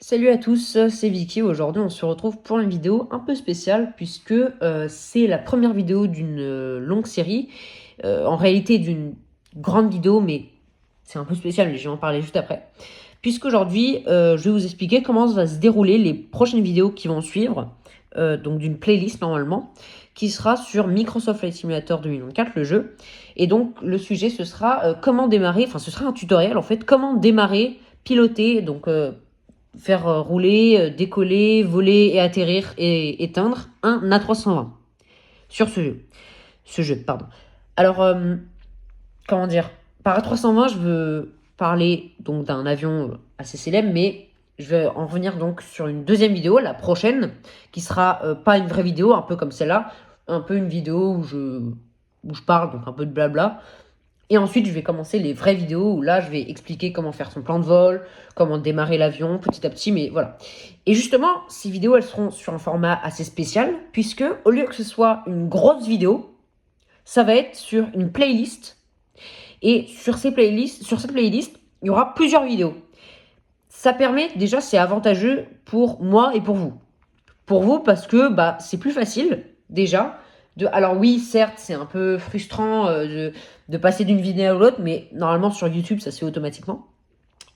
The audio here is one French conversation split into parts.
Salut à tous, c'est Vicky. Aujourd'hui, on se retrouve pour une vidéo un peu spéciale puisque c'est la première vidéo d'une longue série. En réalité, d'une grande vidéo, mais c'est un peu spécial, mais je vais en parler juste après. Puisqu'aujourd'hui, je vais vous expliquer comment va se dérouler les prochaines vidéos qui vont suivre, donc d'une playlist normalement, qui sera sur Microsoft Flight Simulator 2024, le jeu. Et donc, le sujet, ce sera comment démarrer, enfin, ce sera un tutoriel en fait, comment démarrer, piloter, donc faire rouler, décoller, voler et atterrir et éteindre un A320 sur ce jeu, pardon. Alors, comment dire, par A320, je veux parler donc d'un avion assez célèbre, mais je vais en revenir donc sur une deuxième vidéo, la prochaine, qui sera pas une vraie vidéo, un peu comme celle-là, un peu une vidéo où je parle, donc un peu de blabla. Et ensuite, je vais commencer les vraies vidéos où là, je vais expliquer comment faire son plan de vol, comment démarrer l'avion petit à petit, mais voilà. Et justement, ces vidéos, elles seront sur un format assez spécial, puisque au lieu que ce soit une grosse vidéo, ça va être sur une playlist. Et sur cette playlist, il y aura plusieurs vidéos. Ça permet, déjà, c'est avantageux pour moi et pour vous. Pour vous, parce que bah, c'est plus facile, déjà. Alors oui, certes, c'est un peu frustrant de passer d'une vidéo à l'autre, mais normalement sur YouTube, ça se fait automatiquement.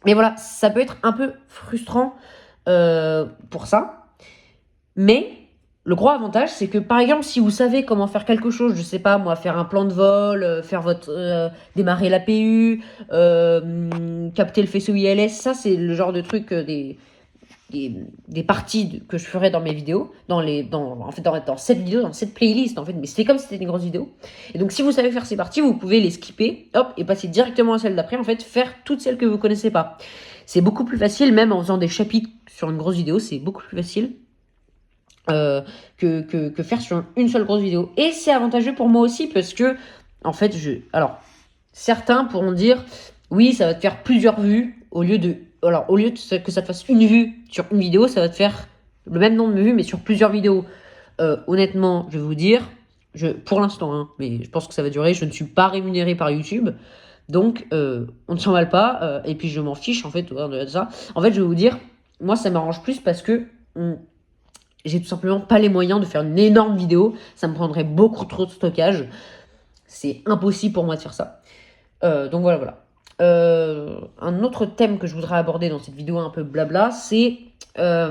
Mais voilà, ça peut être un peu frustrant pour ça. Mais le gros avantage, c'est que par exemple, si vous savez comment faire quelque chose, je sais pas moi, faire un plan de vol, faire démarrer l'APU, capter le faisceau ILS, ça c'est le genre de truc des parties que je ferai dans mes vidéos, dans cette vidéo, dans cette playlist, en fait, mais c'est comme si c'était une grosse vidéo. Et donc, si vous savez faire ces parties, vous pouvez les skipper, hop, et passer directement à celle d'après, en fait, faire toutes celles que vous connaissez pas. C'est beaucoup plus facile, même en faisant des chapitres sur une grosse vidéo, c'est beaucoup plus facile que faire sur une seule grosse vidéo. Et c'est avantageux pour moi aussi, parce que, en fait, alors, certains pourront dire, oui, ça va te faire plusieurs vues, au lieu que ça te fasse une vue sur une vidéo, ça va te faire le même nombre de vues, mais sur plusieurs vidéos. Honnêtement, je vais vous dire, pour l'instant, hein, mais je pense que ça va durer, je ne suis pas rémunéré par YouTube, donc on ne s'en mêle pas, et puis je m'en fiche, en fait, de ça. En fait, je vais vous dire, moi, ça m'arrange plus parce que j'ai tout simplement pas les moyens de faire une énorme vidéo, ça me prendrait beaucoup trop de stockage, c'est impossible pour moi de faire ça. Donc voilà. Un autre thème que je voudrais aborder dans cette vidéo un peu blabla, c'est ah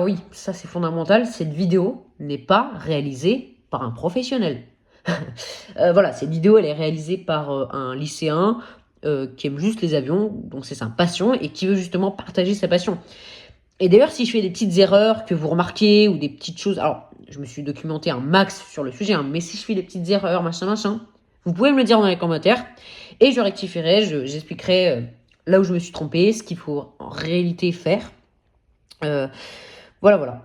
oui, ça c'est fondamental, cette vidéo n'est pas réalisée par un professionnel. Voilà, cette vidéo elle est réalisée par un lycéen qui aime juste les avions, donc c'est sa passion, et qui veut justement partager sa passion. Et d'ailleurs, si je fais des petites erreurs que vous remarquez, ou des petites choses, alors je me suis documenté un max sur le sujet, hein, mais si je fais des petites erreurs, machin, vous pouvez me le dire dans les commentaires, et je rectifierai, j'expliquerai là où je me suis trompé, ce qu'il faut en réalité faire. Voilà. Voilà,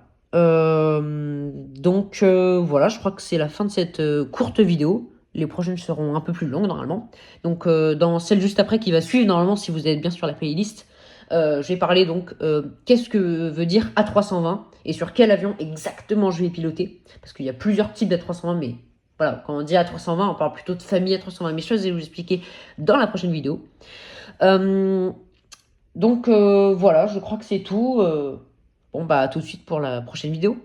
je crois que c'est la fin de cette courte vidéo. Les prochaines seront un peu plus longues normalement. Donc dans celle juste après qui va suivre, normalement, si vous êtes bien sur la playlist, je vais parler donc qu'est-ce que veut dire A320 et sur quel avion exactement je vais piloter. Parce qu'il y a plusieurs types d'A320, mais voilà, quand on dit A320, on parle plutôt de famille A320. Mais je vais vous expliquer dans la prochaine vidéo. Voilà, je crois que c'est tout. Bon, bah, à tout de suite pour la prochaine vidéo.